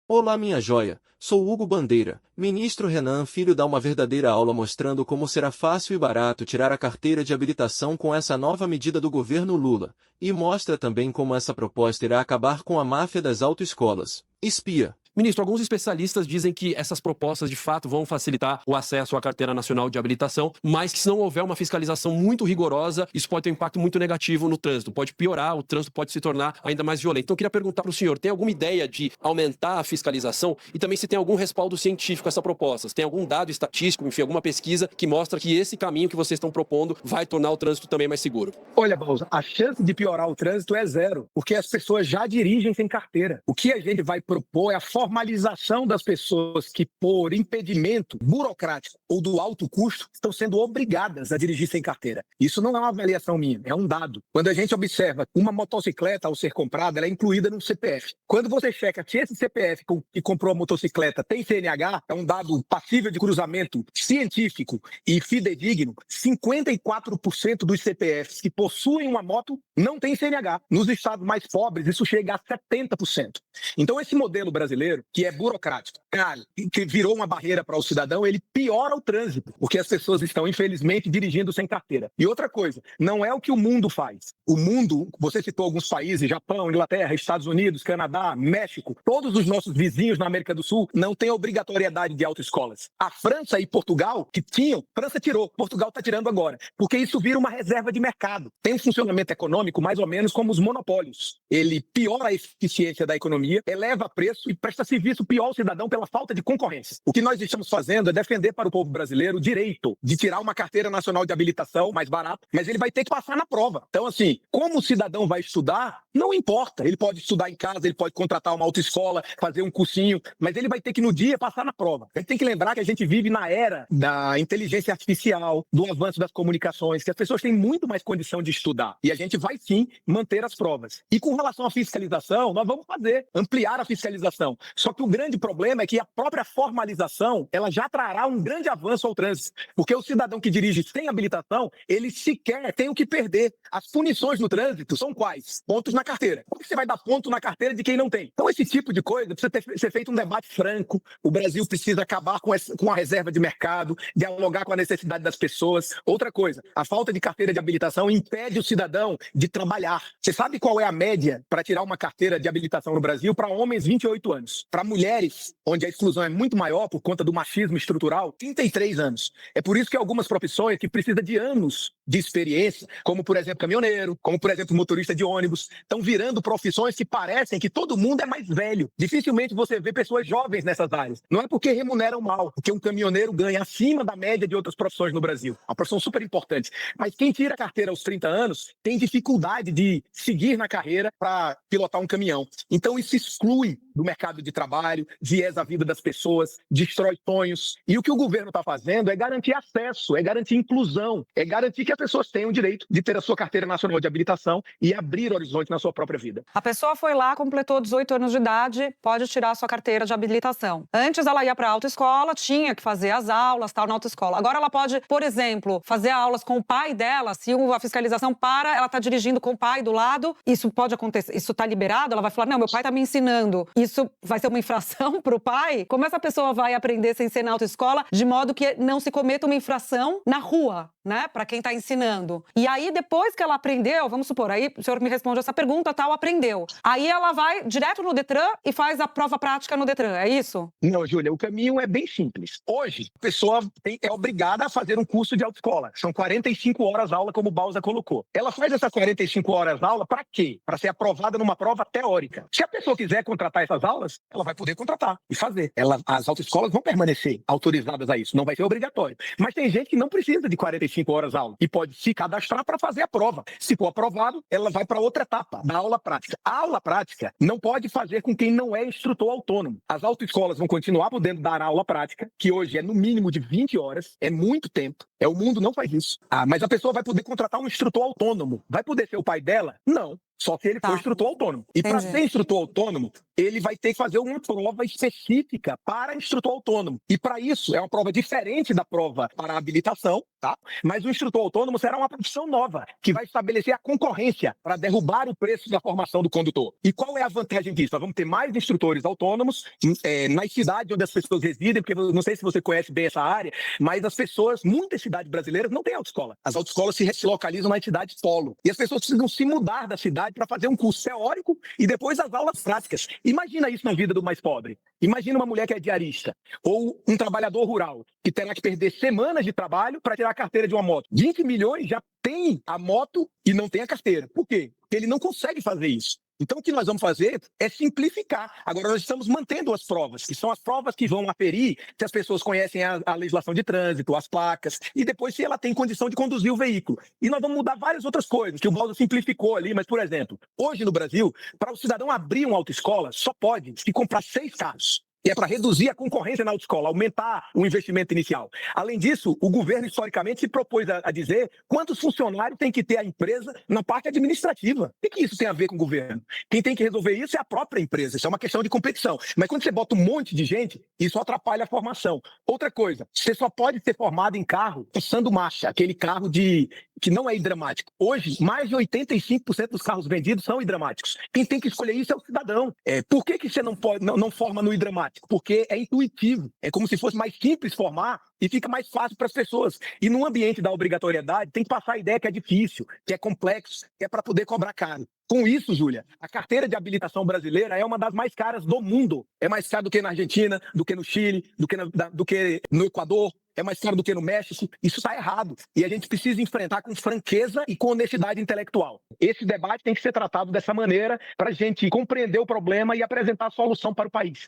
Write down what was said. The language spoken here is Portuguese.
Olá, minha joia, sou Hugo Bandeira. Ministro Renan Filho dá uma verdadeira aula mostrando como será fácil e barato tirar a carteira de habilitação com essa nova medida do governo Lula, e mostra também como essa proposta irá acabar com a máfia das autoescolas. Espia. Ministro, alguns especialistas dizem que essas propostas de fato vão facilitar o acesso à carteira nacional de habilitação, mas que se não houver uma fiscalização muito rigorosa, isso pode ter um impacto muito negativo no trânsito, pode piorar, o trânsito pode se tornar ainda mais violento. Então eu queria perguntar para o senhor, tem alguma ideia de aumentar a fiscalização e também se tem algum respaldo científico a essa proposta? Se tem algum dado estatístico, enfim, alguma pesquisa que mostra que esse caminho que vocês estão propondo vai tornar o trânsito também mais seguro? Olha, Bolsa, a chance de piorar o trânsito é zero, porque as pessoas já dirigem sem carteira. O que a gente vai propor é a formalização das pessoas que, por impedimento burocrático ou do alto custo, estão sendo obrigadas a dirigir sem carteira. Isso não é uma avaliação minha, é um dado. Quando a gente observa uma motocicleta, ao ser comprada, ela é incluída no CPF. Quando você checa se esse CPF que comprou a motocicleta tem CNH, é um dado passível de cruzamento científico e fidedigno, 54% dos CPFs que possuem uma moto não tem CNH. Nos estados mais pobres, isso chega a 70%. Então, esse modelo brasileiro, que é burocrático, que virou uma barreira para o cidadão, ele piora o trânsito, porque as pessoas estão, infelizmente, dirigindo sem carteira. E outra coisa, não é o que o mundo faz. O mundo, você citou alguns países, Japão, Inglaterra, Estados Unidos, Canadá, México, todos os nossos vizinhos na América do Sul não têm obrigatoriedade de autoescolas. A França e Portugal, que tinham, França tirou, Portugal está tirando agora, porque isso vira uma reserva de mercado. Tem um funcionamento econômico mais ou menos como os monopólios. Ele piora a eficiência da economia, eleva preço e presta serviço pior ao cidadão pela falta de concorrência. O que nós estamos fazendo é defender para o povo brasileiro o direito de tirar uma carteira nacional de habilitação mais barata, mas ele vai ter que passar na prova. Então, assim, como o cidadão vai estudar, não importa. Ele pode estudar em casa, ele pode contratar uma autoescola, fazer um cursinho, mas ele vai ter que, no dia, passar na prova. A gente tem que lembrar que a gente vive na era da inteligência artificial, do avanço das comunicações, que as pessoas têm muito mais condição de estudar. E a gente vai, sim, manter as provas. E com relação à fiscalização, nós vamos ampliar a fiscalização. Só que o grande problema é que a própria formalização, ela já trará um grande avanço ao trânsito. Porque o cidadão que dirige sem habilitação, ele sequer tem o que perder. As punições no trânsito são quais? Pontos na carteira. Por que você vai dar ponto na carteira de quem não tem? Então, esse tipo de coisa precisa ser feito um debate franco. O Brasil precisa acabar com a reserva de mercado, dialogar com a necessidade das pessoas. Outra coisa, a falta de carteira de habilitação impede o cidadão de trabalhar. Você sabe qual é a média para tirar uma carteira de habilitação no Brasil? Para homens, 28 anos. Para mulheres, onde a exclusão é muito maior por conta do machismo estrutural, 33 anos. É por isso que algumas profissões que precisam de anos de experiência, como, por exemplo, caminhoneiro, como, por exemplo, motorista de ônibus, estão virando profissões que parecem que todo mundo é mais velho. Dificilmente você vê pessoas jovens nessas áreas. Não é porque remuneram mal, porque um caminhoneiro ganha acima da média de outras profissões no Brasil. Uma profissão super importante. Mas quem tira a carteira aos 30 anos tem dificuldade de seguir na carreira para pilotar um caminhão. Então isso exclui do mercado de trabalho, viesa a vida das pessoas, destrói sonhos. E o que o governo está fazendo é garantir acesso, é garantir inclusão, é garantir que as pessoas tenham o direito de ter a sua carteira nacional de habilitação e abrir horizonte na sua própria vida. A pessoa foi lá, completou 18 anos de idade, pode tirar a sua carteira de habilitação. Antes ela ia para a autoescola, tinha que fazer as aulas, tal, na autoescola. Agora ela pode, por exemplo, fazer aulas com o pai dela, se a fiscalização para, ela está dirigindo com o pai do lado, isso pode acontecer, isso está liberado, ela vai falar, não, meu pai está me ensinando. Isso vai ser uma infração para o pai? Como essa pessoa vai aprender sem ser na autoescola, de modo que não se cometa uma infração na rua, né, para quem está ensinando? E aí, depois que ela aprendeu, vamos supor, aí o senhor me responde essa pergunta, tal, aprendeu. Aí ela vai direto no Detran e faz a prova prática no Detran, é isso? Não, Júlia, o caminho é bem simples. Hoje, a pessoa é obrigada a fazer um curso de autoescola. São 45 horas aula, como o Bausa colocou. Ela faz essas 45 horas aula para quê? Para ser aprovada numa prova teórica. Se a pessoa quiser contratar essas aulas, ela vai poder contratar e fazer. As autoescolas vão permanecer autorizadas a isso, não vai ser obrigatório. Mas tem gente que não precisa de 45 horas aula e pode se cadastrar para fazer a prova. Se for aprovado, ela vai para outra etapa, da aula prática. A aula prática não pode fazer com quem não é instrutor autônomo. As autoescolas vão continuar podendo dar aula prática, que hoje é no mínimo de 20 horas, é muito tempo. O mundo não faz isso. Mas a pessoa vai poder contratar um instrutor autônomo. Vai poder ser o pai dela? Não. Só se ele for instrutor autônomo. E para ser instrutor autônomo, ele vai ter que fazer uma prova específica para instrutor autônomo. E para isso, é uma prova diferente da prova para a habilitação, tá? Mas o instrutor autônomo será uma profissão nova, que vai estabelecer a concorrência para derrubar o preço da formação do condutor. E qual é a vantagem disso? Nós vamos ter mais instrutores autônomos nas cidades onde as pessoas residem, porque eu não sei se você conhece bem essa área, mas muitas cidades brasileiras não têm autoescola. As autoescolas se localizam nas cidades polo. E as pessoas precisam se mudar da cidade para fazer um curso teórico e depois as aulas práticas. Imagina isso na vida do mais pobre. Imagina uma mulher que é diarista ou um trabalhador rural que terá que perder semanas de trabalho para tirar a carteira de uma moto. 20 milhões já tem a moto e não tem a carteira. Por quê? Porque ele não consegue fazer isso. Então, o que nós vamos fazer é simplificar. Agora, nós estamos mantendo as provas, que são as provas que vão aferir se as pessoas conhecem a legislação de trânsito, as placas, e depois se ela tem condição de conduzir o veículo. E nós vamos mudar várias outras coisas, que o Valdo simplificou ali, mas, por exemplo, hoje no Brasil, para o cidadão abrir uma autoescola, só pode se comprar 6 carros. E é para reduzir a concorrência na autoescola, aumentar o investimento inicial. Além disso, o governo, historicamente, se propôs a dizer quantos funcionários tem que ter a empresa na parte administrativa. O que isso tem a ver com o governo? Quem tem que resolver isso é a própria empresa. Isso é uma questão de competição. Mas quando você bota um monte de gente, isso atrapalha a formação. Outra coisa, você só pode ser formado em carro passando marcha, aquele carro que não é hidráulico. Hoje, mais de 85% dos carros vendidos são hidráulicos. Quem tem que escolher isso é o cidadão. Por que você não forma no hidráulico? Porque é intuitivo, é como se fosse mais simples formar e fica mais fácil para as pessoas. E no ambiente da obrigatoriedade, tem que passar a ideia que é difícil, que é complexo, que é para poder cobrar caro. Com isso, Júlia, a carteira de habilitação brasileira é uma das mais caras do mundo. É mais cara do que na Argentina, do que no Chile, do que no Equador. É mais caro do que no México. Isso está errado. E a gente precisa enfrentar com franqueza e com honestidade intelectual. Esse debate tem que ser tratado dessa maneira para a gente compreender o problema e apresentar a solução para o país.